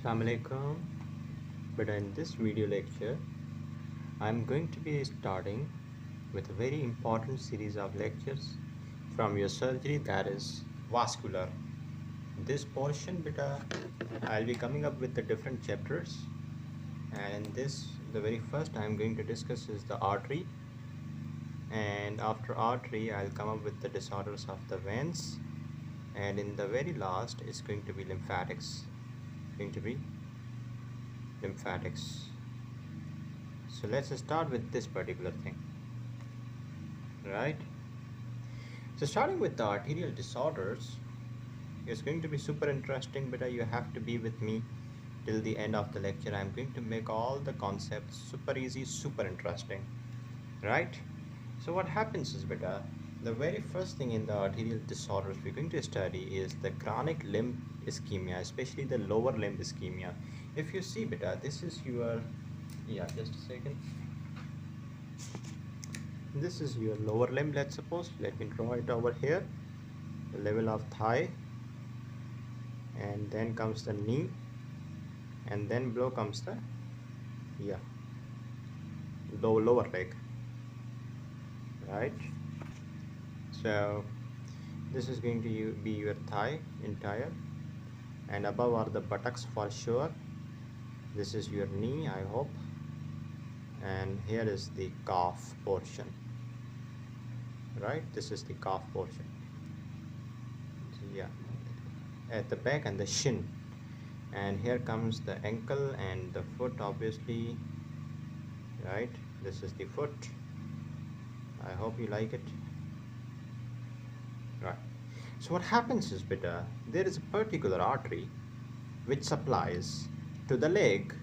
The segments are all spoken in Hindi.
Assalamu alaikum. But in this video lecture, I'm going to be starting with a very important series of lectures from your surgery, that is vascular. This portion, beta, I'll be coming up with the different chapters, and in this, the very first I'm going to discuss is the artery, and after artery, I'll come up with the disorders of the veins, and in the very last is going to be lymphatics. So let's start with this particular thing, right? So starting with the arterial disorders is going to be super interesting, but you have to be with me till the end of the lecture. I'm going to make all the concepts super easy, super interesting, right? So what happens is, beta, the very first thing in the arterial disorders we're going to study is the chronic limb ischemia, especially the lower limb ischemia. If you see, beta, this is your, just a second. This is your lower limb, let's suppose. Let me draw it over here, the level of thigh, and then comes the knee, and then below comes the lower leg, right? So this is going to be your thigh entire, and above are the buttocks for sure. This is your knee, I hope, and here is the calf portion, right? This is the calf portion, so at the back, and the shin, and here comes the ankle and the foot, obviously, right? This is the foot. I hope you like it, right? So what happens is, beta, there is a particular artery which supplies to the leg.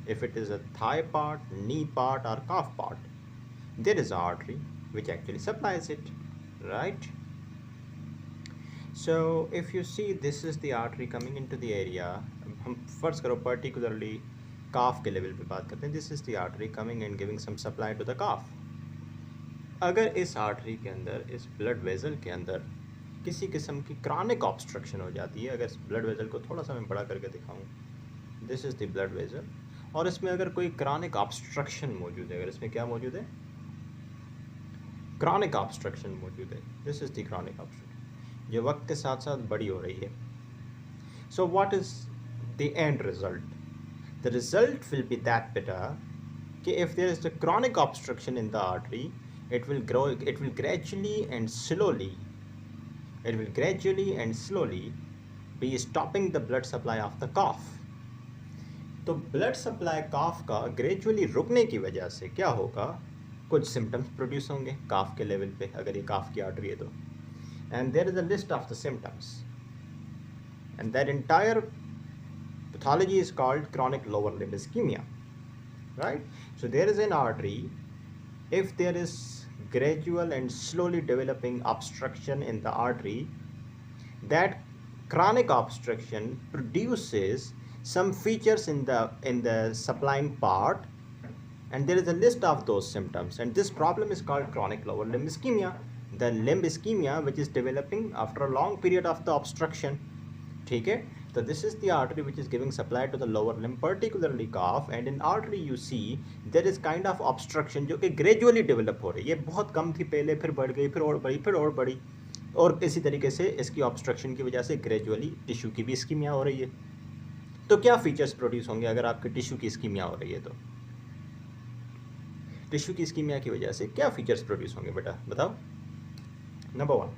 If it is a thigh part, knee part, or calf part, there is an artery which actually supplies it, right? So if you see, this is the artery coming into the area. हम first करो particularly calf के level पे बात करते हैं. This is the artery coming and giving some supply to the calf. अगर इस artery के अंदर, इस blood vessel के अंदर किसी किस्म की chronic obstruction हो जाती है, अगर इस blood vessel को थोड़ा सा मैं बड़ा करके दिखाऊं, this is the blood vessel, और इसमें अगर कोई chronic obstruction मौजूद है, अगर इसमें क्या मौजूद है, chronic obstruction मौजूद है, this is the chronic obstruction, जो वक्त के साथ साथ बड़ी हो रही है. So what is the end result? The result will be that, beta, if there is a chronic obstruction in the artery, it will gradually and slowly be stopping the blood supply of the calf. तो ब्लड सप्लाई काफ का ग्रेजुअली रुकने की वजह से क्या होगा, कुछ सिम्टम्स प्रोड्यूस होंगे काफ के लेवल पे, अगर ये काफ की आर्टरी है तो. And there is a list of the symptoms, and that entire pathology is called chronic lower limb ischemia, right? So there is an artery. If there is gradual and slowly developing obstruction in the artery, that chronic obstruction produces some features in the supplying part, and there is a list of those symptoms, and this problem is called chronic lower limb ischemia, the limb ischemia which is developing after a long period of the obstruction. ठीक है, so this is the artery which is giving supply to the lower limb, particularly calf, and in artery you see there is kind of obstruction जो कि gradually develop हो रही है. ये बहुत कम थी पहले, फिर बढ़ गई, फिर और बढ़ी, फिर और बढ़ी, और इसी तरीके से इसकी obstruction की वजह से gradually टिश्यू की भी इस्कीमिया हो रही है. तो क्या फीचर्स प्रोड्यूस होंगे अगर आपके टिश्यू की इस्कीमिया हो रही है? तो टिश्यू की इस्कीमिया की वजह से क्या फीचर्स प्रोड्यूस होंगे, बेटा बताओ. Number 1,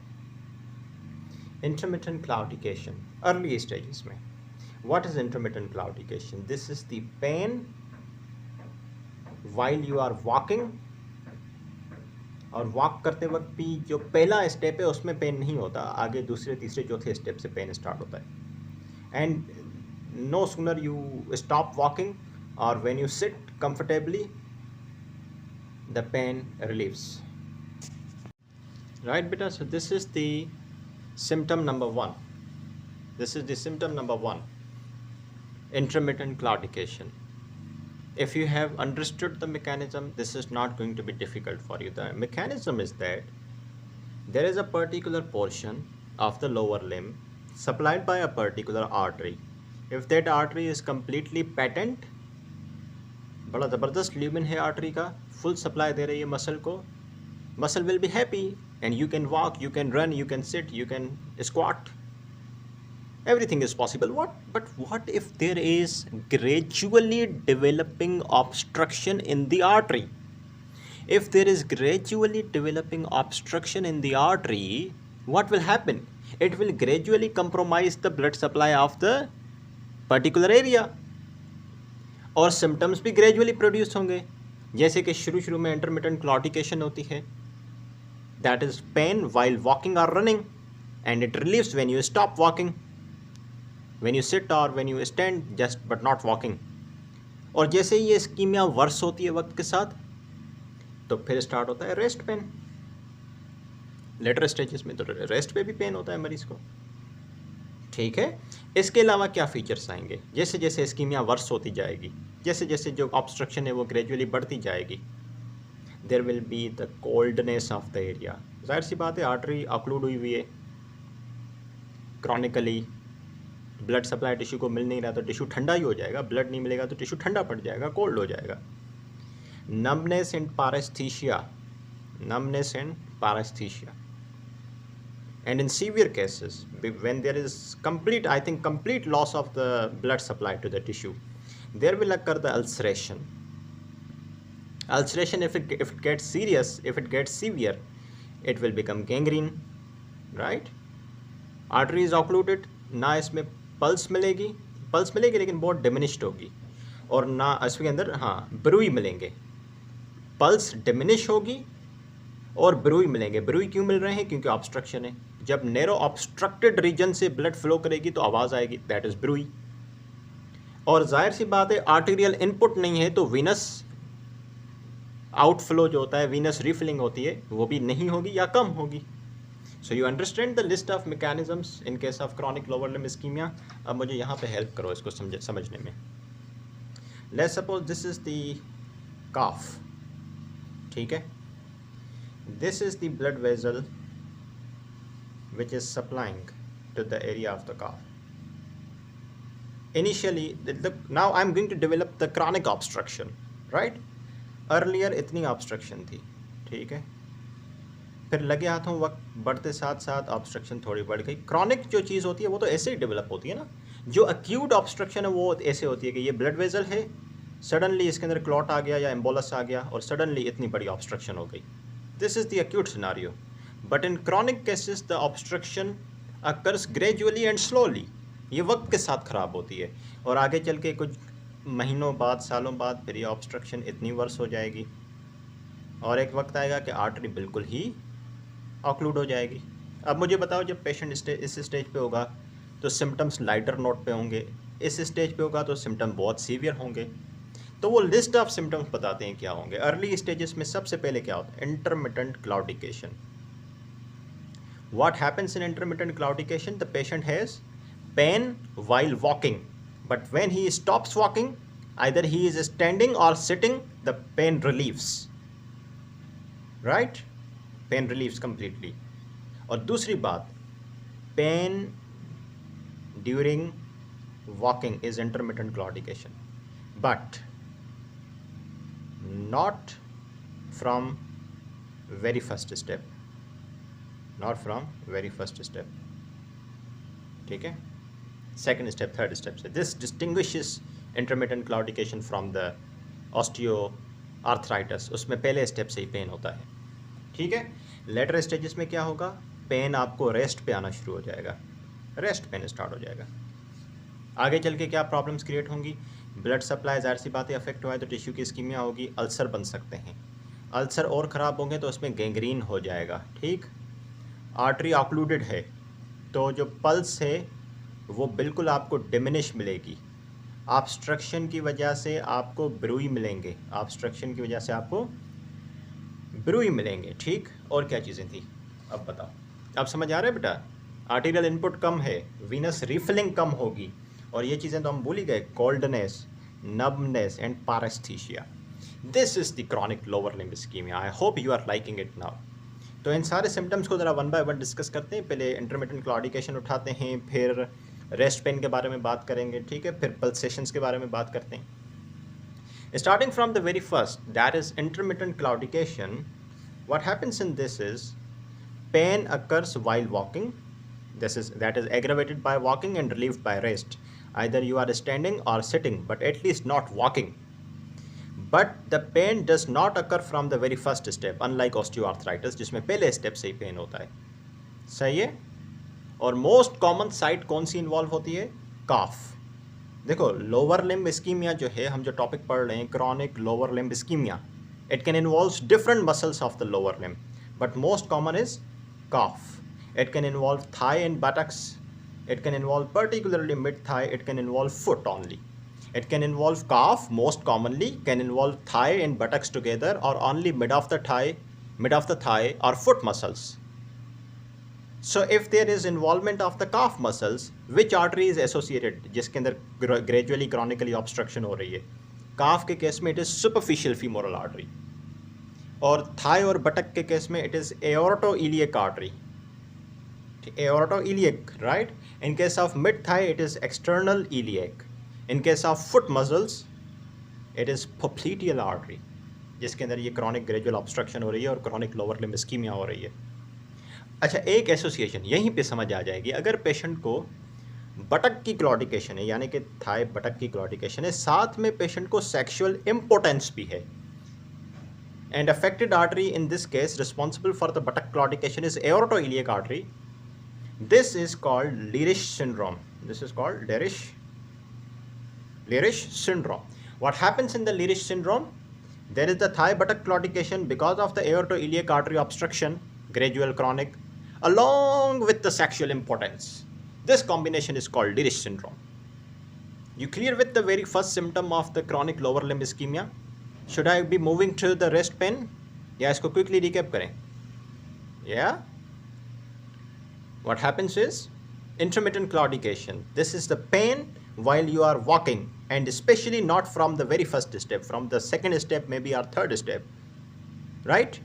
intermittent claudication, early stages में. What is intermittent claudication? This is the pain while you are walking, और वॉक करते वक्त भी जो पहला स्टेप है उसमें पेन नहीं होता, आगे दूसरे तीसरे चौथे स्टेप से पेन स्टार्ट होता है. And no sooner you stop walking or when you sit comfortably, the pain relieves, right, beta? So this is the symptom number 1. Intermittent claudication. If you have understood the mechanism, this is not going to be difficult for you. The mechanism is that there is a particular portion of the lower limb supplied by a particular artery, if that artery is completely patent, बड़ा ज़बरदस्त ल्यूमेन है आर्टरी का, फुल सप्लाई दे रही है मसल को, muscle will be happy and you can walk, you can run, you can sit, you can squat, everything is possible. What if there is gradually developing obstruction in the artery? If there is gradually developing obstruction in the artery, what will happen? It will gradually compromise the blood supply of the particular area, और सिम्टम्स भी ग्रेजुअली प्रोड्यूस होंगे, जैसे कि शुरू में इंटरमिटेंट क्लॉटिकेशन होती है, that is pain while walking और running, and it relieves when you stop walking, when you sit और when you stand just but not walking. और जैसे ही ये इस्कीमिया वर्स होती है वक्त के साथ, तो फिर स्टार्ट होता है रेस्ट पेन। लेटर स्टेजेस में तो रेस्ट पे भी पेन होता है मरीज को, ठीक है। इसके अलावा क्या फीचर्स आएंगे? जैसे जैसे इस्कीमिया वर्स होती जाएगी, जैसे जैसे जो ऑब्स्ट्रक्शन है वो ग्रेजुअली बढ़ती जाएगी, there will be the coldness of the area. जाहिर सी बात है, आर्टरी ऑक्लूड हुई हुई है क्रॉनिकली, ब्लड सप्लाई टिश्यू को मिल नहीं रहा तो टिश्यू ठंडा ही हो जाएगा, ब्लड नहीं मिलेगा तो टिश्यू ठंडा पड़ जाएगा, कोल्ड हो जाएगा। numbness and paresthesia, numbness and paresthesia, and in severe cases when there is complete loss of the blood supply to the tissue, there will occur the ulceration. If it gets serious, if it gets severe, it will become gangrene, right? Artery is occluded, ना इसमें पल्स मिलेगी लेकिन बहुत डिमिनिश्ड होगी, और ना इसके अंदर ब्रूई मिलेंगे, पल्स डिमिनिश होगी और ब्रूई मिलेंगे। ब्रूई क्यों मिल रहे हैं? क्योंकि ऑब्स्ट्रक्शन है। जब नैरो ऑब्स्ट्रक्टेड रीजन से ब्लड फ्लो करेगी तो आवाज़ आएगी, दैट इज़ ब्रूई। और जाहिर सी बात है, आर्टीरियल इनपुट नहीं है तो वीनस आउटफ्लो जो होता है, वीनस रिफिलिंग होती है, वो भी नहीं होगी या कम होगी। So you understand the list of mechanisms in case of chronic lower limb ischaemia. अब मुझे यहाँ पे हेल्प करो इसको समझने में। Let's suppose this is the calf, ठीक है, this is the blood vessel which is supplying to the area of the cough. Initially, now I'm going to develop the chronic obstruction, right? Earlier इतनी obstruction थी, ठीक है, फिर लगे हाथों वक्त बढ़ते साथ साथ ऑब्स्ट्रक्शन थोड़ी बढ़ गई। क्रॉनिक जो चीज़ होती है वो तो ऐसे ही डेवलप होती है ना, जो अक्यूट ऑब्स्ट्रक्शन है वो ऐसे होती है कि ये ब्लड वेसल है, सडनली इसके अंदर क्लॉट आ गया या एम्बोलस आ गया और सडनली इतनी बड़ी ऑब्स्ट्रक्शन हो गई। This is the acute scenario. But in chronic cases the obstruction occurs gradually and slowly, ये वक्त के साथ ख़राब होती है और आगे चल के कुछ महीनों बाद, सालों बाद फिर ये ऑब्स्ट्रक्शन इतनी वर्स हो जाएगी और एक वक्त आएगा कि आर्टरी बिल्कुल ही ऑक्लूड हो जाएगी। अब मुझे बताओ, जब पेशेंट इस स्टेज पे होगा तो सिम्टम्स लाइटर नोट पे होंगे, इस स्टेज पे होगा तो सिम्टम बहुत सीवियर होंगे। तो वो लिस्ट ऑफ सिम्टम्स बताते हैं क्या होंगे। अर्ली स्टेजेस में सबसे पहले क्या होता है? Intermittent क्लॉटिकेशन। What happens in intermittent claudication? The patient has pain while walking, but when he stops walking, either he is standing or sitting, the pain relieves, right? Pain relieves completely. और दूसरी बात, pain during walking is intermittent claudication, but not from very first step, not from very first step, ठीक है, second step, third step से। This distinguishes intermittent claudication from the osteoarthritis, उसमें पहले स्टेप से ही पेन होता है, ठीक है। लेटर स्टेजेस में क्या होगा? पेन आपको रेस्ट पे आना शुरू हो जाएगा, रेस्ट पेन स्टार्ट हो जाएगा। आगे चल के क्या प्रॉब्लम्स क्रिएट होंगी? ब्लड सप्लाई जाहिर सी बात है अफेक्ट हुआ है तो टिश्यू की इस्कीमिया होगी, अल्सर बन सकते हैं, अल्सर और ख़राब होंगे तो उसमें गैंग्रीन हो जाएगा, ठीक। आर्टरी ऑक्लूडेड है तो जो पल्स है वो बिल्कुल आपको डिमिनिश मिलेगी, ऑब्स्ट्रक्शन की वजह से आपको ब्रूई मिलेंगे, ऑब्स्ट्रक्शन की वजह से आपको ब्रूई मिलेंगे, ठीक। और क्या चीज़ें थी अब बताओ, अब समझ आ रहा है बेटा? आर्टीरियल इनपुट कम है, वीनस रिफिलिंग कम होगी, और ये चीज़ें तो हम भूल ही गए, coldness, numbness and paresthesia. This is the chronic lower limb ischemia. I hope you are liking it now. तो इन सारे सिम्टम्स को ज़रा वन बाय वन डिस्कस करते हैं। पहले इंटरमिटेंट क्लॉडिकेशन उठाते हैं, फिर रेस्ट पेन के बारे में बात करेंगे, ठीक है, फिर पल्सेशंस के बारे में बात करते हैं। Starting from the very first, that is intermittent claudication, what happens in this is pain occurs while walking, that is aggravated by walking and relieved by rest. Either you are standing or sitting, but at least not walking. But the pain does not occur from the very first step, unlike osteoarthritis जिसमें पहले स्टेप से ही पेन होता है। सही है। और मोस्ट कॉमन साइट कौन सी इन्वॉल्व होती है? काफ। देखो, लोअर लिम्ब इस्कीमिया जो है, हम जो टॉपिक पढ़ रहे हैं, chronic lower limb ischaemia, it can involve different muscles of the lower limb, but most common is calf. It can involve thigh and buttocks. It can involve particularly mid-thigh. It can involve foot only. It can involve calf, most commonly, can involve thigh and buttocks together, or only mid of the thigh or foot muscles. So if there is involvement of the calf muscles, which artery is associated, जिसके अंदर gradually chronically obstruction हो रही है? calf के केस में it is superficial femoral artery, और thigh और buttock के केस में it is aortoiliac artery. Aortoiliac, right? In case of mid thigh, it is external iliac. In case of foot muscles, it is popliteal artery, जिसके अंदर ये chronic gradual obstruction हो रही है और chronic lower limb ischemia हो रही है। अच्छा, एक एसोसिएशन यहीं पे समझ आ जाएगी। अगर पेशेंट को बटक की क्लॉडिकेशन है, यानी कि थाई बटक की क्लॉडिकेशन है, साथ में पेशेंट को सेक्सुअल इम्पोर्टेंस भी है, and affected artery in this case responsible for the buttock claudication is aortoiliac artery. This is called Leriche syndrome. This is called Leriche syndrome. What happens in the Leriche syndrome? There is the thigh buttock claudication because of the aortoiliac artery obstruction, gradual chronic, along with the sexual impotence. This combination is called Leriche syndrome. You clear with the very first symptom of the chronic lower limb ischemia? Should I be moving to the rest pain? या इसको quickly recap करें? Yeah? What happens is intermittent claudication. This is the pain while you are walking, and especially not from the very first step, from the second step maybe or third step, right?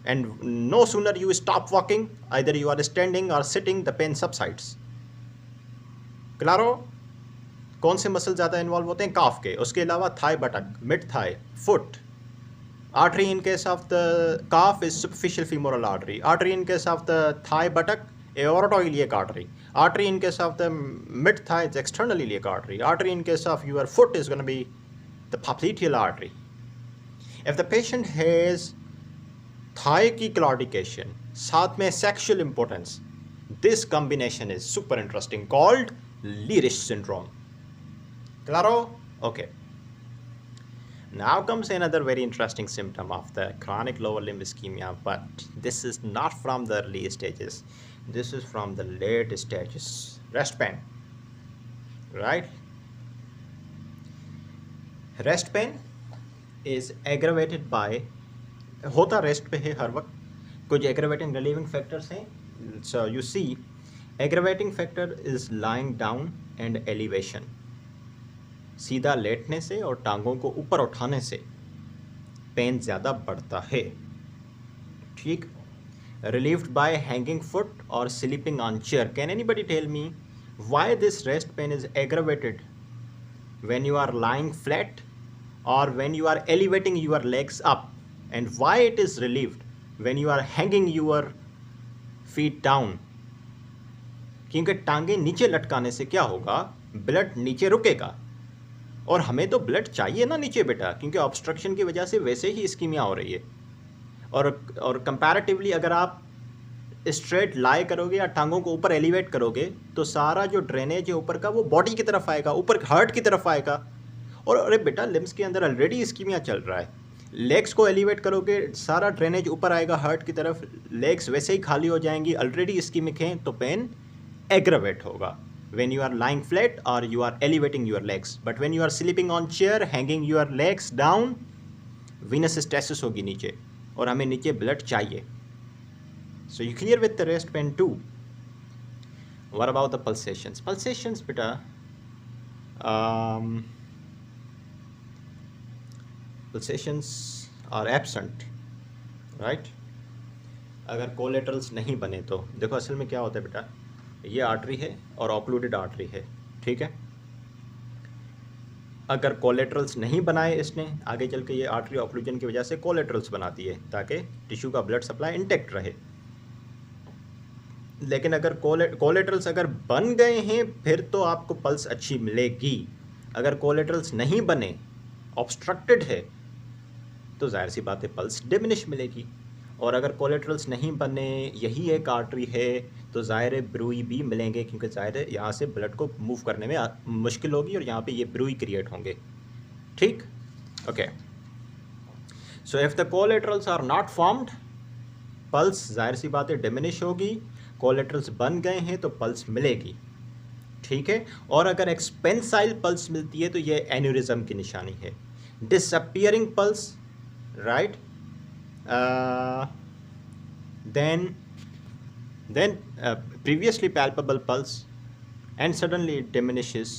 And no sooner you stop walking, either you are standing or sitting, the pain subsides. Claro? कौन से मसल ज़्यादा इन्वॉल्व होते हैं? काफ के। उसके अलावा thigh buttock, mid thigh, foot. Artery in case of the calf is superficial femoral artery. Artery in case of the thigh buttock, aortoiliac artery. Artery in case of the mid thigh is external iliac artery. Artery in case of your foot is going to be the popliteal artery. If the patient has thigh की claudication साथ में sexual impotence, this combination is super interesting, called Leriche syndrome. Claro? Okay. Now comes another very interesting symptom of the chronic lower limb ischemia, but this is not from the early stages. This is from the late stages. Rest pain, right? Rest pain is aggravated by, होता रेस्ट पे है हर वक्त, कुछ aggravating relieving factors हैं. So you see, aggravating factor is lying down and elevation. सीधा लेटने से और टांगों को ऊपर उठाने से पेन ज़्यादा बढ़ता है, ठीक? Relieved by hanging foot or sleeping on chair. Can anybody tell me why this rest pain is aggravated when you are lying flat or when you are elevating your legs up, and why it is relieved when you are hanging your feet down? क्योंकि टांगे नीचे लटकाने से क्या होगा? ब्लड नीचे रुकेगा, और हमें तो ब्लड चाहिए ना नीचे बेटा, क्योंकि ऑब्स्ट्रक्शन की वजह से वैसे ही इस्कीमिया हो रही है। और कंपैरेटिवली अगर आप स्ट्रेट लाई करोगे या टांगों को ऊपर एलिवेट करोगे तो सारा जो ड्रेनेज है ऊपर का वो बॉडी की तरफ आएगा, ऊपर हार्ट की तरफ आएगा। और अरे बेटा, लिम्स के अंदर ऑलरेडी इस्कीमिया चल रहा है, लेग्स को एलिवेट करोगे सारा ड्रेनेज ऊपर आएगा हार्ट की तरफ, लेग्स वैसे ही खाली हो जाएंगी, ऑलरेडी इस्कीमिक हैं, तो पेन एग्रवेट होगा when you are lying flat or you are elevating your legs. But when you are sleeping on chair, hanging your legs down, venous stasis होगी नीचे, और हमें नीचे ब्लड चाहिए. So you clear with the rest pain too. What about the pulsations? Pulsations बेटा, pulsations are absent, right? अगर कोलेटरल्स नहीं बने तो देखो असल में क्या होता है बेटा, ये आर्टरी है और ऑक्लूडेड आर्टरी है, ठीक है। अगर कोलेट्रल्स नहीं बनाए इसने, आगे चल के ये आर्टरी ऑक्लूजन की वजह से कोलेट्रल्स बनाती है ताकि टिश्यू का ब्लड सप्लाई इंटेक्ट रहे। लेकिन अगर कोलेट्रल्स अगर बन गए हैं फिर तो आपको पल्स अच्छी मिलेगी। अगर कोलेट्रल्स नहीं बने, ऑब्स्ट्रक्टेड है, तो जाहिर सी बात है पल्स डिमिनिश मिलेगी। और अगर कोलेट्रल्स नहीं बने, यही एक आर्टरी है, तो ज़ाहिर है ब्रूई भी मिलेंगे, क्योंकि ज़ाहिर है यहाँ से ब्लड को मूव करने में मुश्किल होगी और यहाँ पे ये ब्रूई क्रिएट होंगे, ठीक। Okay, so if the collaterals are not formed, pulse जाहिर सी बात है डिमिनिश होगी। कोलेट्रल्स बन गए हैं तो पल्स मिलेगी, ठीक है। और अगर एक्सपेंसाइल पल्स मिलती है तो ये एन्यूरिज्म की निशानी है। Disappearing pulse, right, then previously palpable pulse and suddenly it diminishes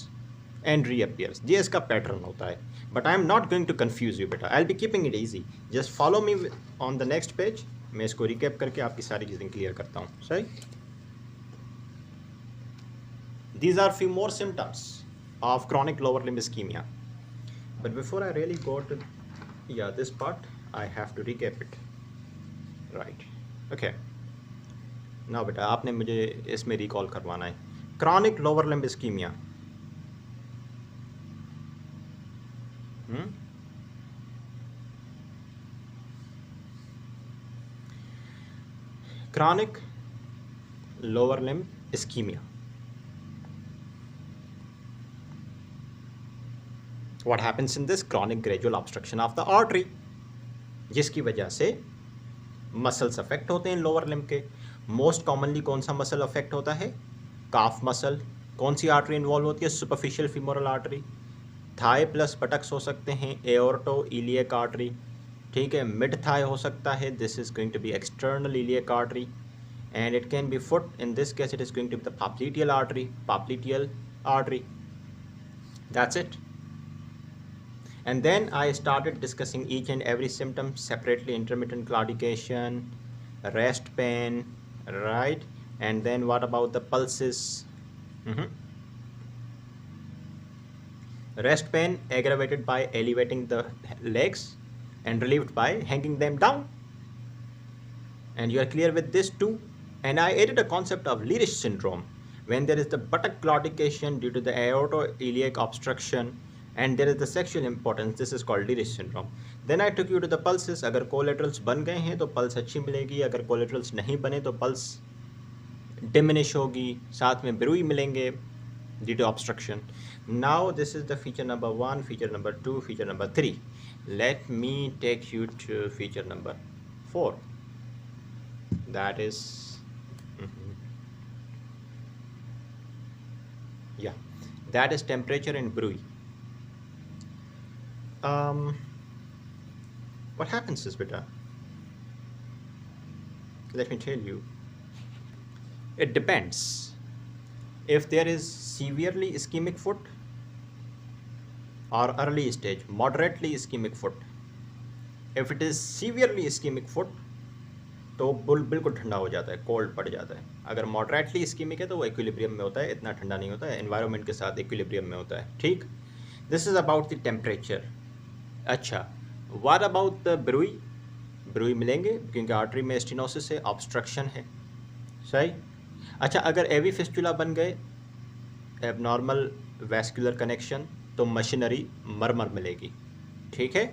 and reappears. ये इसका पैटर्न होता है, but I am not going to confuse you बेटा, I'll be keeping it easy, just follow me on the next page। मैं इसको रिकैप करके आपकी सारी चीज़ें क्लियर करता हूँ, सही। These are few more symptoms of chronic lower limb ischemia, but before I really go to this part, I have to recap it, right? Okay, now बेटा आपने मुझे इसमें रिकॉल करवाना है chronic lower limb ischaemia. chronic lower limb ischemia, what happens in this? Chronic gradual obstruction of the artery, जिसकी वजह से मसल्स अफेक्ट होते हैं लोअर लिम्ब के। मोस्ट कॉमनली कौन सा मसल अफेक्ट होता है? Calf muscle. कौन सी आर्टरी इन्वॉल्व होती है? Superficial femoral artery. Thigh plus buttocks हो सकते हैं, एओर्टो इलियक आर्टरी, ठीक है। मिड थाई हो सकता है, this is going to be external iliac artery, and it can be foot, in this case it is going to be the popliteal artery, popliteal artery, that's it. And then I started discussing each and every symptom separately: intermittent claudication, rest pain, right? And then what about the pulses? Rest pain aggravated by elevating the legs and relieved by hanging them down. And you are clear with this too. And I added a concept of Leriche syndrome, when there is the buttock claudication due to the aortoiliac obstruction and there is the sexual impotence, this is called Leriche syndrome. Then I took you to the pulses. अगर कोलेट्रल्स बन गए हैं तो पल्स अच्छी मिलेगी, अगर कोलेट्रल्स नहीं बने तो पल्स डिमिनिश होगी, साथ में ब्रूई मिलेंगे due to obstruction. Now this is the feature number 1, feature number 2, feature number 3. Let me take you to feature number 4. That is that is temperature and bruit. What happens is, beta, let me tell you, it depends. If there is severely ischemic foot or early stage moderately ischemic foot, if it is severely ischemic foot तो बिल्कुल ठंडा हो जाता है, कोल्ड पड़ जाता है। अगर मॉडरेटली इस्कीमिक है तो वो इक्विलिब्रियम में होता है, इतना ठंडा नहीं होता है, एनवायरनमेंट के साथ इक्विलिब्रियम में होता है, ठीक। This is about the temperature. अच्छा, व्हाट अबाउट द ब्रूई? ब्रूई मिलेंगे क्योंकि आर्टरी में स्टेनोसिस है, ऑब्स्ट्रक्शन है, सही। अच्छा, अगर एवी फिस्टुला बन गए, एबनॉर्मल वैस्कुलर कनेक्शन, तो मशीनरी मरमर मिलेगी, ठीक है।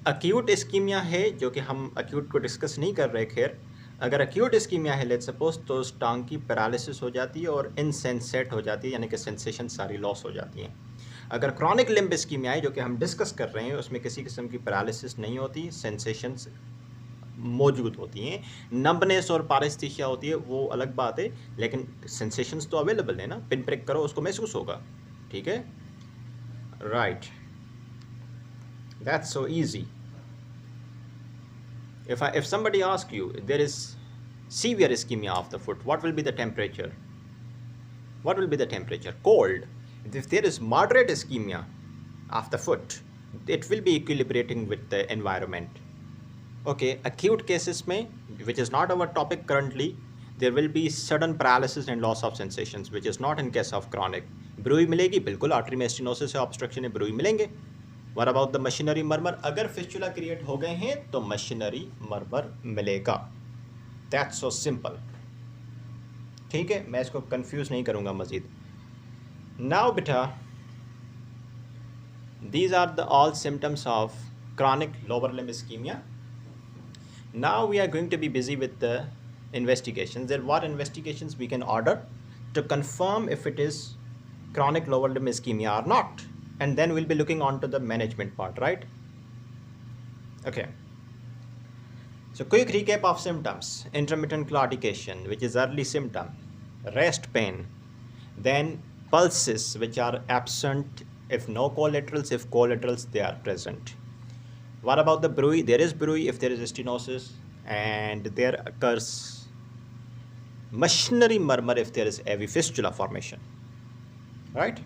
अक्यूट इस्कीमिया है, जो कि हम अक्यूट को डिस्कस नहीं कर रहे, खैर अगर अक्यूट इस्कीमिया है लेट्स सपोज, तो उस टांग की पैरालिसिस हो जाती है और इनसेंसेट हो जाती है, यानी कि सेंसेशन सारी लॉस हो जाती हैं। अगर क्रॉनिक लिम्ब इस्कीमिया है जो कि हम डिस्कस कर रहे हैं, उसमें किसी किस्म की पैरालिसिस नहीं होती, सेंसेशंस मौजूद होती हैं, नंबनेस और पारेस्थीसिया होती है, वो अलग बात है, लेकिन सेंसेशंस तो अवेलेबल है ना, पिन प्रिक करो उसको महसूस होगा, ठीक है, right. That's so easy. If somebody asks you, there is severe ischemia of the foot, what will be the temperature? What will be the temperature? Cold. If there is moderate ischemia of the foot, it will be equilibrating with the environment. Okay, acute cases में, which is not our topic currently, there will be sudden paralysis and loss of sensations, which is not in case of chronic. ब्रूई मिलेगी बिल्कुल, आर्टरी में स्टेनोसिस है, ऑब्स्ट्रक्शन है, ब्रूई मिलेंगे. What about the machinery murmur? अगर फिस्चुला क्रिएट हो गए हैं तो मशीनरी मर्मर मिलेगा. That's so simple. ठीक है, मैं इसको कंफ्यूज नहीं करूंगा मजीद. Now बेटा, these are the all symptoms of chronic lower limb ischemia. Now we are going to be busy with the investigations. There what investigations we can order to confirm if it is chronic lower limb ischemia or not, and then we'll be looking on to the management part, right? Okay, so quick recap of symptoms: intermittent claudication, which is early symptom, rest pain, then pulses which are absent if no collaterals, if collaterals they are present. What about the bruit? There is bruit if there is stenosis, and there occurs machinery murmur if there is AV fistula formation, right?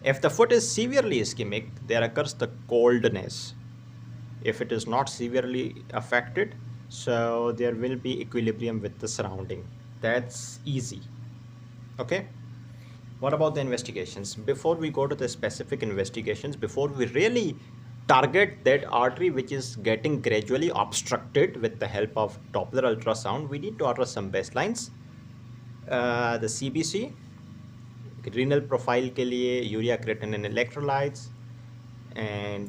If the foot is severely ischemic, there occurs the coldness. If it is not severely affected, so there will be equilibrium with the surrounding. That's easy. Okay. What about the investigations? Before we go to the specific investigations, before we really target that artery which is getting gradually obstructed with the help of Doppler ultrasound, we need to order some baselines. The CBC, renal profile के लिए urea creatinine electrolytes, and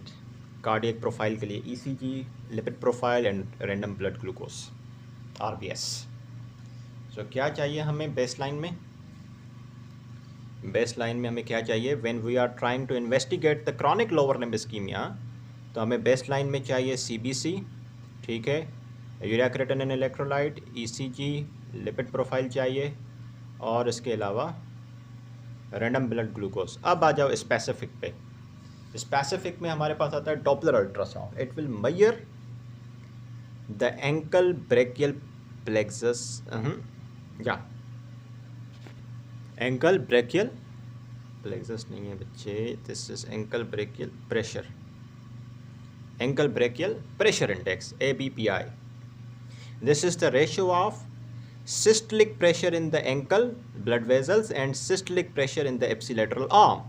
cardiac profile के लिए ECG, lipid profile and random blood glucose RBS. सो क्या चाहिए हमें बेसलाइन में? बेसलाइन में हमें क्या चाहिए? When we are trying to investigate the chronic lower limb ischaemia, तो हमें बेसलाइन में चाहिए CBC, ठीक है, urea creatinine electrolyte, ECG, lipid profile चाहिए, और इसके अलावा रैंडम ब्लड ग्लूकोज. अब आ जाओ स्पेसिफिक पे. स्पेसिफिक में हमारे पास आता है Doppler ultrasound. It will measure the ankle brachial plexus, या एंकल ब्रेकियल प्लेक्सस नहीं है बच्चे, this is ankle brachial pressure, ankle brachial pressure index ABPI. This is the ratio of systolic pressure in the ankle blood vessels and systolic pressure in the ipsilateral arm.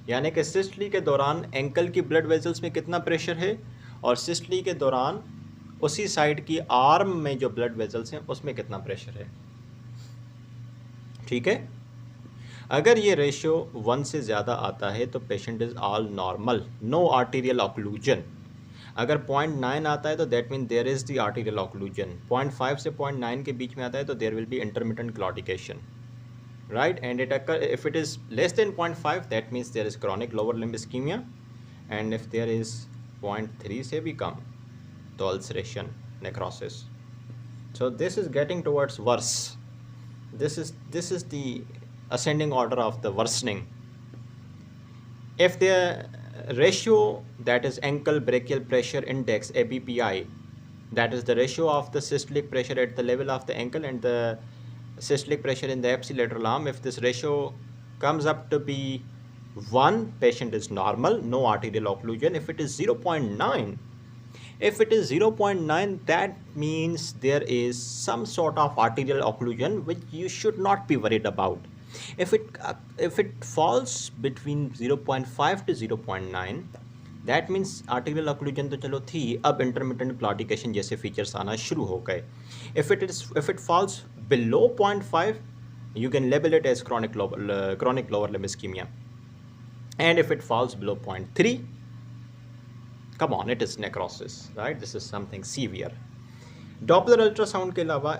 यानी कि सिस्टली के दौरान एंकल की ब्लड वेसल्स में कितना प्रेशर है, और सिस्टली के दौरान उसी साइड की आर्म में जो ब्लड वेसल्स हैं उसमें कितना प्रेशर है. ठीक है. अगर ये रेशियो 1 से ज़्यादा आता है तो patient is all normal, no arterial occlusion. अगर 0.9 आता है तो that mean there is the arterial occlusion. 0.5 से 0.9 के बीच में आता है तो there will be intermittent claudication, right? And it occur if it is less than 0.5, that means there is chronic lower limb ischemia, and if there is 0.3 से भी कम तो ulceration, necrosis. So this is getting towards worse. This is the ascending order of the worsening. If the ratio, that is ankle brachial pressure index ABPI, that is the ratio of the systolic pressure at the level of the ankle and the systolic pressure in the ipsilateral arm, if this ratio comes up to be 1, patient is normal, no arterial occlusion. If it is 0.9, that means there is some sort of arterial occlusion which you should not be worried about. If it falls between 0.5 to 0.9, that means arterial occlusion तो चलो थी, अब intermittent claudication जैसे फीचर्स आना शुरू हो गए. If it falls below 0.5, you can label it as chronic lower limb ischemia. And if it falls below 0.3, come on, it is necrosis, right? This is something severe. Doppler ultrasound के अलावा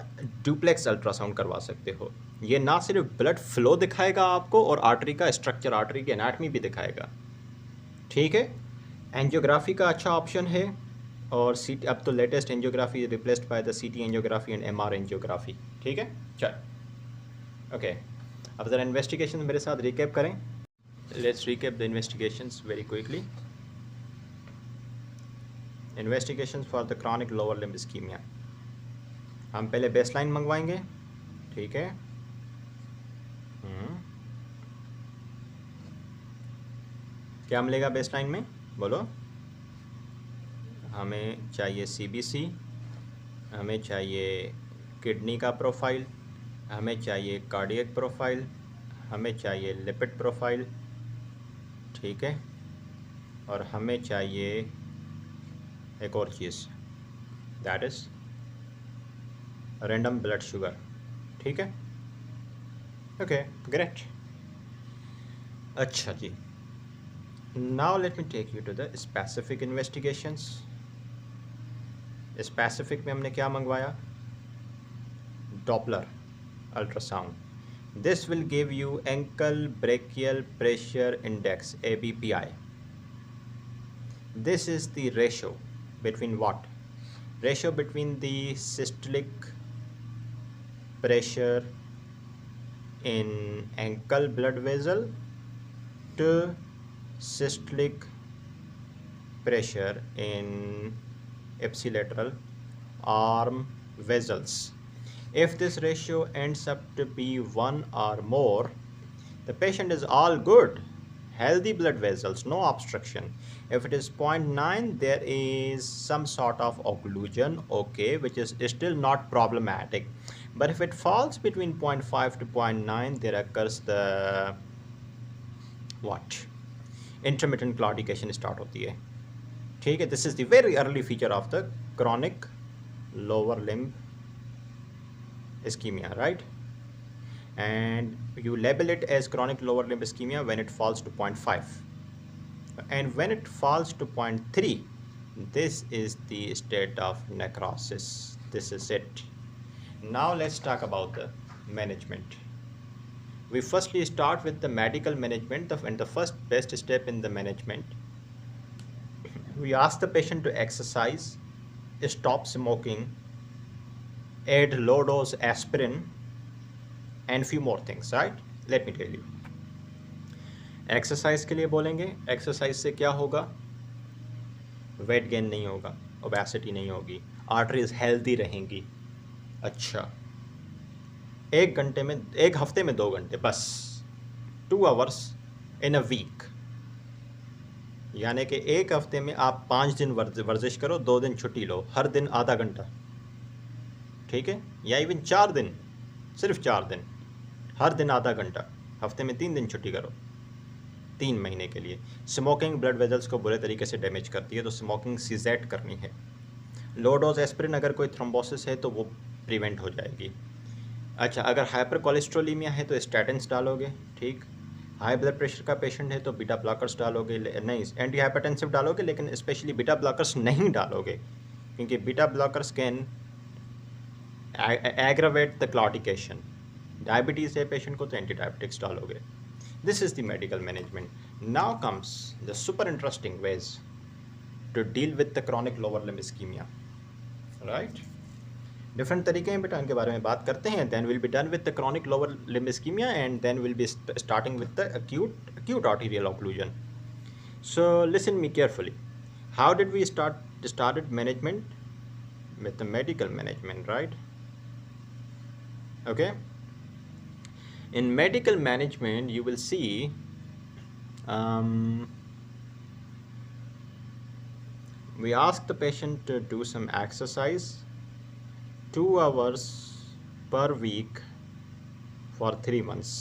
डुप्लेक्स अल्ट्रासाउंड करवा सकते हो. ये ना सिर्फ ब्लड फ्लो दिखाएगा आपको और आर्टरी का स्ट्रक्चर, आर्टरी की एनाटमी भी दिखाएगा. ठीक है. एंजियोग्राफी का अच्छा ऑप्शन है, और CT, अब तो latest angiography replaced by the CT angiography and MR angiography. ठीक है. चल ओके. अब ज़रा इन्वेस्टिगेशन मेरे साथ रिकैप करें. Let's recap the investigations very quickly. Investigations for the chronic lower limb ischaemia. हम पहले बेसलाइन मंगवाएंगे. ठीक है. क्या मिलेगा बेसलाइन में, बोलो. हमें चाहिए CBC, हमें चाहिए किडनी का प्रोफाइल, हमें चाहिए कार्डियक प्रोफाइल, हमें चाहिए लिपिड प्रोफाइल, ठीक है, और हमें चाहिए एक और चीज़, that is random blood sugar, ठीक है। Okay, great. अच्छा जी, now let me take you to the specific investigations. Specific में हमने क्या मंगवाया? Doppler ultrasound. This will give you ankle brachial pressure index, ABPI. This is the ratio between what? Ratio between the systolic pressure in ankle blood vessel to systolic pressure in ipsilateral arm vessels. If this ratio ends up to be 1 or more, the patient is all good, healthy blood vessels, no obstruction. If it is 0.9, there is some sort of occlusion, okay, which is still not problematic. But if it falls between 0.5 to 0.9, there occurs the what? Intermittent claudication start होती है, ठीक है। This is the very early feature of the chronic lower limb ischemia, right? And you label it as chronic lower limb ischemia when it falls to 0.5, and when it falls to 0.3, this is the state of necrosis. This is it. Now let's talk about the management. We firstly start with the medical management, and the first best step in the management, we ask the patient to exercise, stop smoking, add low dose aspirin, and few more things, right? Let me tell you. Exercise के लिए बोलेंगे, एक्सरसाइज से क्या होगा? वेट गेन नहीं होगा, ओबेसिटी नहीं होगी, आर्टरीज हेल्दी रहेंगी। अच्छा, एक हफ्ते में 2 घंटे बस, 2 आवर्स इन अ वीक, यानी कि एक हफ्ते में आप 5 दिन वर्जिश करो, 2 दिन छुट्टी लो, हर दिन आधा घंटा, ठीक है, या इवन 4 दिन, सिर्फ 4 दिन, हर दिन आधा घंटा, हफ्ते में 3 दिन छुट्टी करो, 3 महीने के लिए। स्मोकिंग ब्लड वेजल्स को बुरे तरीके से डैमेज करती है, तो स्मोकिंग सीजेट करनी है। लो डोज एस्पिरिन, अगर कोई थ्रोम्बोसिस है तो वो प्रिवेंट हो जाएगी। अच्छा, अगर हाइपर कोलेस्ट्रोलीमिया है तो स्टैटिन्स डालोगे, ठीक। हाई ब्लड प्रेशर का पेशेंट है तो बीटा ब्लॉकर्स डालोगे, नहीं एंटी हाइपरटेंसिव डालोगे, लेकिन स्पेशली बीटा ब्लॉकर्स नहीं डालोगे, क्योंकि beta blockers can aggravate the claudication. Diabetes है पेशेंट को तो एंटी डायबिटिक्स डालोगे। This is the medical management. Now comes the super interesting ways to deal with the chronic lower limb ischemia, right? Different तरीके हैं बेटा, इनके बारे में बात करते हैं। Then we'll be done with the chronic lower limb ischemia, and then we'll be starting with the acute arterial occlusion. So listen me carefully. How did we started management? With the medical management, right? Okay. In medical management, you will see we ask the patient to do some exercise 2 hours per week for 3 months.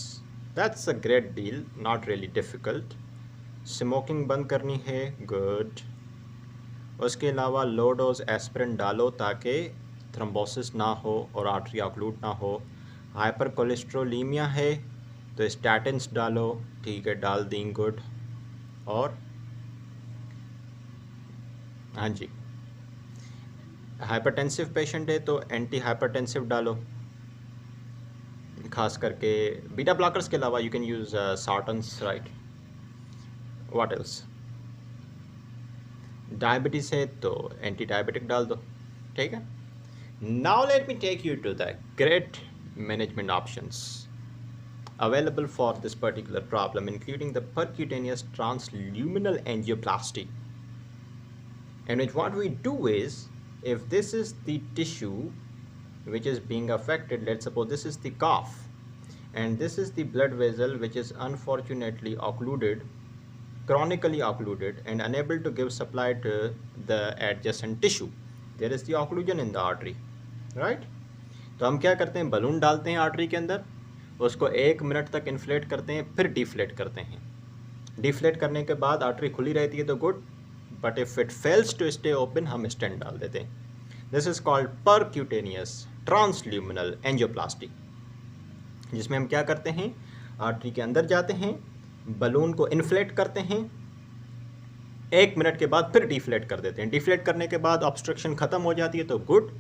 That's a great deal, not really difficult. Smoking बंद करनी है, good. उसके अलावा लो डोज एस्पिरिन डालो ताकि थ्रोम्बोसिस ना हो और आर्टरी ऑक्लूड ना हो। हाइपर कोलेस्ट्रोलीमिया है तो स्टैटिन्स डालो, ठीक है, डाल दी, गुड। और हाँ जी, हाइपरटेंसिव पेशेंट है तो एंटी हाइपरटेंसिव डालो, खास करके बीटा ब्लॉकर्स के अलावा you can use sartans, right. What else? Diabetes है तो एंटी डायबिटिक डाल दो, ठीक है। Now let me take you to the great management options available for this particular problem, including the percutaneous transluminal angioplasty. And which what we do is, if this is the tissue which is being affected, let's suppose this is the cough and this is the blood vessel which is unfortunately occluded, chronically occluded and unable to give supply to the adjacent tissue, there is the occlusion in the artery, right. तो हम क्या करते हैं, बलून डालते हैं आर्टरी के अंदर, उसको 1 मिनट तक इन्फ्लेट करते हैं, फिर डिफ्लेट करते हैं। डिफ्लेट करने के बाद आर्टरी खुली रहती है तो good, but if it fails to stay open हम स्टेंट डाल देते हैं। This is called percutaneous transluminal angioplasty, जिसमें हम क्या करते हैं, आर्टरी के अंदर जाते हैं, बलून को इन्फ्लेट करते हैं, 1 मिनट के बाद फिर डिफ्लेट कर देते हैं। डिफ्लेट करने के बाद ऑब्स्ट्रक्शन खत्म हो जाती है तो गुड,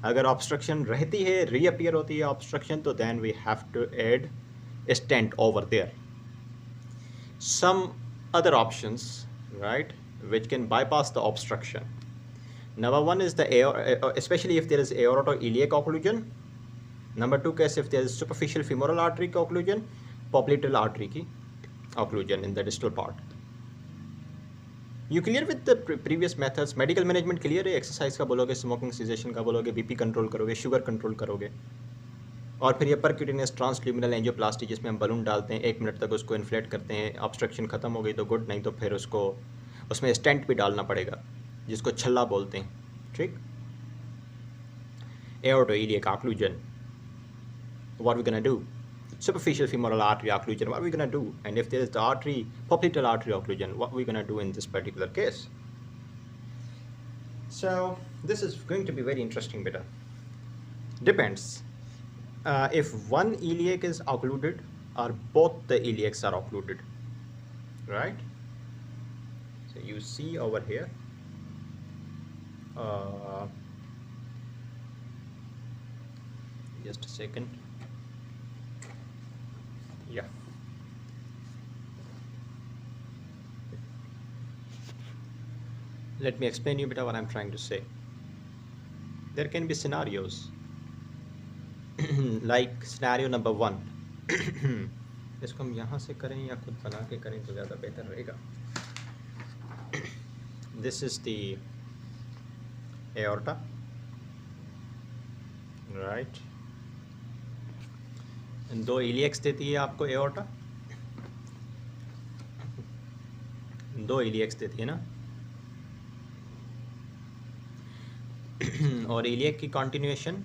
अगर ऑब्स्ट्रक्शन रहती है, रीअपियर होती है ऑब्स्ट्रक्शन, तो then we have to add stent over there. Some other options, right, which can bypass the obstruction. Number one is the especially if there is aortoiliac occlusion. Number two case if there is superficial femoral artery occlusion, popliteal artery की occlusion in the distal part. You clear with the previous methods? Medical management clear है, exercise का बोलोगे, smoking cessation का बोलोगे, BP कंट्रोल करोगे, शुगर कंट्रोल करोगे, और फिर ये परक्यूटेनियस ट्रांसल्यूमिनल एंजियोप्लास्टी जिसमें हम बलून डालते हैं, 1 मिनट तक उसको इन्फ्लेट करते हैं, ऑब्स्ट्रक्शन खत्म हो गई तो गुड, नहीं तो फिर उसको उसमें स्टेंट भी डालना पड़ेगा जिसको छल्ला बोलते हैं, ठीक। Aortoiliac occlusion, what we gonna do? Superficial femoral artery occlusion, what are we gonna do? And if there is the popliteal artery occlusion, what are we gonna do in this particular case? So this is going to be very interesting, beta. Depends. If one iliac is occluded or both the iliacs are occluded, right? So you see over here, just a second, yeah. Let me explain you a bit what I'm trying to say. There can be scenarios like scenario number 1. इसको हम यहाँ से करें या खुद बना के करें तो ज़्यादा बेहतर रहेगा। This is the aorta, right? दो इलियक्स देती है आपको एओर्टा, दो इलियक्स देती है ना, और इलियक की कॉन्टिन्यूएशन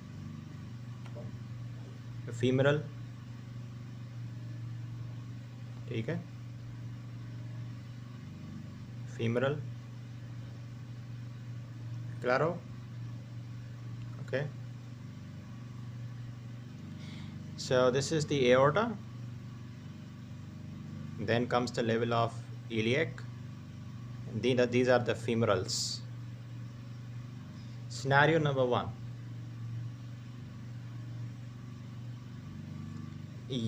फीमरल, ठीक है, फीमरल, क्लारो, okay. So this is the aorta, then comes the level of iliac, these are the femorals. Scenario number 1,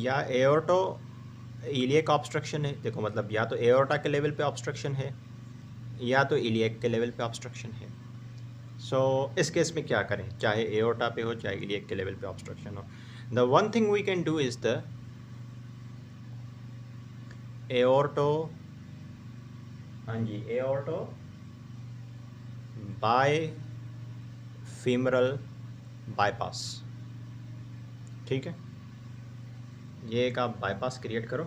या एओर्टो इलियक ऑब्स्ट्रक्शन है, देखो मतलब या तो एओर्टा के लेवल पे ऑब्स्ट्रक्शन है या तो इलियक के लेवल पे ऑब्स्ट्रक्शन है। सो इस केस में क्या करें, चाहे एओर्टा पे हो चाहे इलियक के लेवल पे ऑब्स्ट्रक्शन हो। The one thing we can do is the aorto bifemoral bypass, ठीक है। ये एक आप बाईपास क्रिएट करो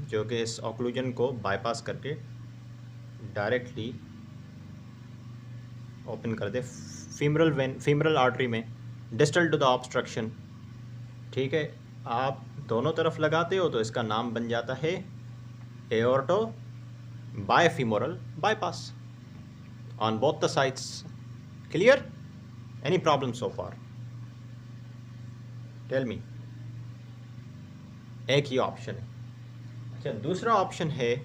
जो कि इस ऑक्लूजन को बाईपास करके डायरेक्टली ओपन कर दे फीमरल आर्टरी में डिस्टल टू द ऑब्स्ट्रक्शन, ठीक है। आप दोनों तरफ लगाते हो तो इसका नाम बन जाता है aorto bifemoral bypass on both the sides. Clear? Any problem so far? Tell me. एक ही ऑप्शन है। अच्छा, दूसरा ऑप्शन है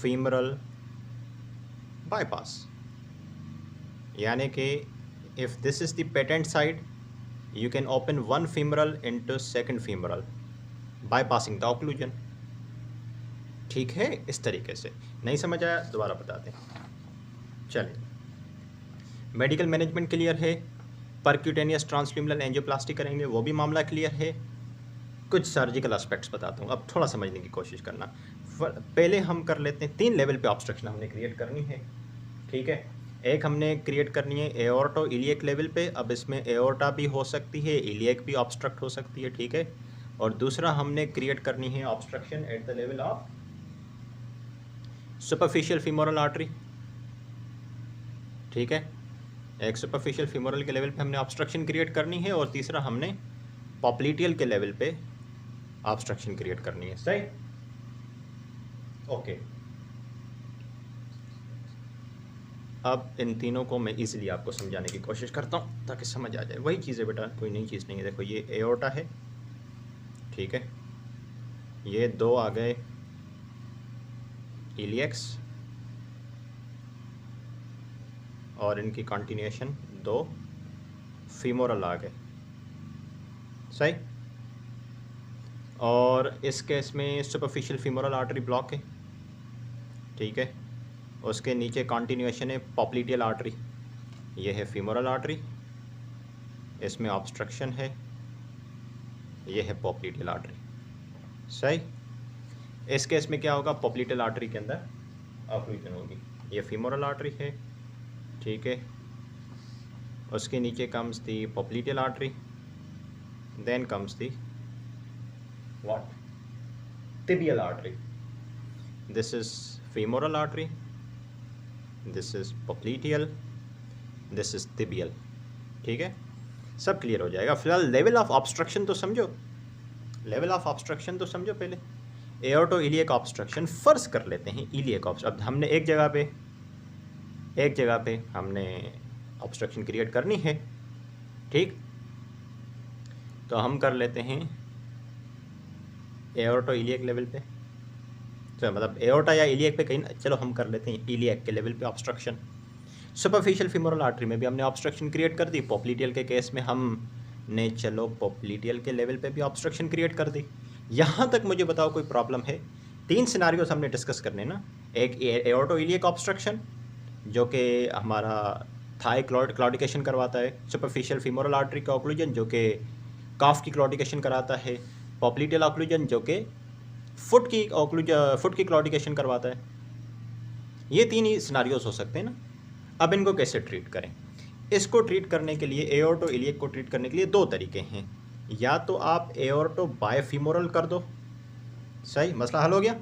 फीमरल बाईपास, यानी कि if this is the patent side you can open one femoral into second femoral bypassing the occlusion, ठीक है। इस तरीके से। नहीं समझ आया दोबारा बताते हैं। चलिए, मेडिकल मैनेजमेंट क्लियर है, परक्यूटेनियस ट्रांसल्यूमिनल एंजियोप्लास्टी करेंगे वो भी मामला क्लियर है। कुछ सर्जिकल एस्पेक्ट्स बताता हूँ, अब थोड़ा समझने की कोशिश करना। पहले हम कर लेते हैं, 3 लेवल पे ऑब्स्ट्रक्शन हमने क्रिएट करनी है, ठीक है। एक हमने क्रिएट करनी है एओर्टो इलियक लेवल पे, अब इसमें एओर्टा भी हो सकती है, इलियक भी ऑब्स्ट्रक्ट हो सकती है, ठीक है। और दूसरा हमने क्रिएट करनी है obstruction at the level of superficial femoral artery, ठीक है, एक सुपरफिशियल फीमोरल के लेवल पे हमने ऑब्स्ट्रक्शन क्रिएट करनी है और तीसरा हमने पॉप्लीटियल के लेवल पे ऑब्स्ट्रक्शन क्रिएट करनी है। सही, ओके। अब इन तीनों को मैं इजीली आपको समझाने की कोशिश करता हूँ ताकि समझ आ जाए। वही चीज़ है बेटा, कोई नई चीज़ नहीं है। देखो ये एओर्टा है, ठीक है, ये दो आ गए इलियक्स और इनकी कंटिन्यूएशन दो फीमोरल आ गए। सही, और इस केस में सुपरफिशियल फीमोरल आर्टरी ब्लॉक है, ठीक है, उसके नीचे कंटिन्यूएशन है पॉप्लीटियल आर्टरी, ये है फीमोरल आर्टरी, इसमें ऑब्स्ट्रक्शन है, ये है पॉप्लीटियल आर्टरी। सही, इस केस में क्या होगा, पॉप्लीटियल आर्टरी के अंदर ऑक्लूजन होगी, ये फीमोरल आर्टरी है, ठीक है, उसके नीचे comes the popliteal artery, then comes the what, tibial artery. This is femoral artery, this is popliteal, this is tibial। ठीक है, सब क्लियर हो जाएगा। फिलहाल लेवल ऑफ ऑब्स्ट्रक्शन तो समझो, लेवल ऑफ ऑब्स्ट्रक्शन तो समझो पहले। एओर्टो इलियक ऑब्स्ट्रक्शन फर्ज कर लेते हैं, इलियक ऑब्स्ट्रक्शन। अब हमने एक जगह पे हमने ऑब्स्ट्रक्शन क्रिएट करनी है, ठीक, तो हम कर लेते हैं एओर्टो इलियक लेवल पे, तो मतलब एओर्टा या इलियक पे कहीं, चलो हम कर लेते हैं इलियक के लेवल पे ऑब्स्ट्रक्शन। सुपरफिशियल फीमोरल आर्टरी में भी हमने ऑब्स्ट्रक्शन क्रिएट कर दी, पॉप्लीटियल के केस में हमने चलो पॉप्लीटियल के लेवल पे भी ऑब्स्ट्रक्शन क्रिएट कर दी। यहाँ तक मुझे बताओ कोई प्रॉब्लम है? 3 सिनारियोस हमने डिस्कस करने ना, एक एओर्टो इलियक ऑब्स्ट्रक्शन जो कि हमारा थाई क्लॉडिकेशन करवाता है, सुपरफिशियल फीमोरल आर्टरी का ऑक्लूजन जो कि काफ की क्लॉडिकेशन कराता है, पॉप्लीटियल ऑक्लूजन जो कि फुट की क्लॉडिकेशन करवाता है। ये 3 ही सिनारियोस हो सकते हैं ना। अब इनको कैसे ट्रीट करें? इसको ट्रीट करने के लिए, एओर्टो इलियक को ट्रीट करने के लिए 2 तरीके हैं। या तो आप एओर्टो बायफीमोरल कर दो, सही, मसला हल हो गया,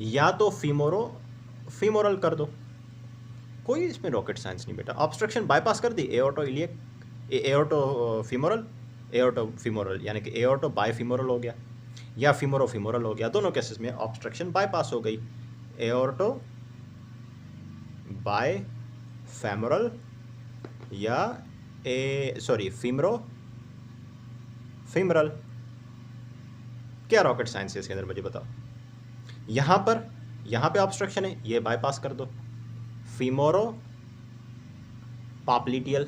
या तो फीमोरल कर दो, कोई इसमें रॉकेट साइंस नहीं बेटा। ऑब्स्ट्रक्शन बाईपास कर दी, एओर्टो इलियक, एओर्टो फीमोरल यानी कि एओर्टो बायफीमोरल हो गया या फीमोरल हो गया। दोनों केसेस में ऑब्स्ट्रक्शन बाईपास हो गई, एओर्टो बायफेमोरल या फीमरल। क्या रॉकेट साइंस है इसके अंदर, मुझे बताओ। यहाँ पे ऑब्स्ट्रक्शन है, ये बाईपास कर दो, फीमोरो पॉप्लीटियल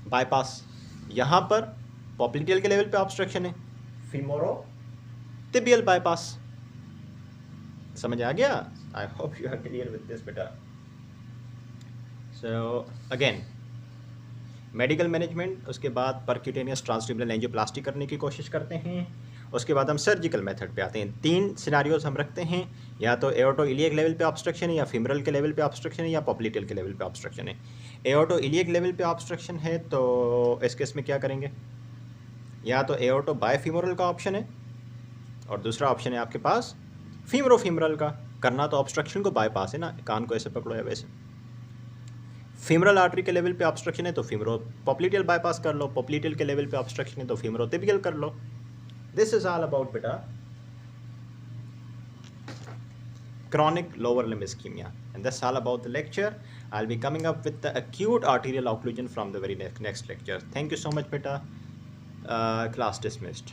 बाईपास। यहाँ पर पॉप्लीटियल के लेवल पे ऑब्स्ट्रक्शन है, फीमोरो tibial बाईपास। समझ आ गया? I hope you are clear with this बेटा। सो अगेन मेडिकल मैनेजमेंट, उसके बाद परक्यूटेनियस ट्रांसट्यूबुलर एंजियोप्लास्टी करने की कोशिश करते हैं, उसके बाद हम सर्जिकल मेथड पे आते हैं। 3 सिनारियोज हम रखते हैं, या तो एओर्टो इलियक लेवल पे ऑब्स्ट्रक्शन है, या फीमरल के लेवल पे ऑब्स्ट्रक्शन है, या पॉप्लीटियल के लेवल पे ऑब्स्ट्रक्शन है। एओर्टो इलियक लेवल पे ऑब्स्ट्रक्शन है तो इस केस में क्या करेंगे, या तो एओर्टो बायफीमोरल का ऑप्शन है और दूसरा ऑप्शन है आपके पास फीमरल का। करना तो ऑब्स्ट्रक्शन को बाईपास है ना, कान को ऐसे पकड़ो या वैसे। फीमरल आर्टरी के लेवल पे ऑब्स्ट्रक्शन है तो पॉप्लीटियल बाईपास कर लो, पॉप्लीटियल के लेवल पे ऑब्स्ट्रक्शन है तो फीमरोटिबियल कर लो। दिस इज ऑल अबाउट बेटा chronic lower limb ischemia, and that's all about the lecture. I'll be coming up with the acute arterial occlusion from the very next lecture. Thank you so much beta. Class dismissed.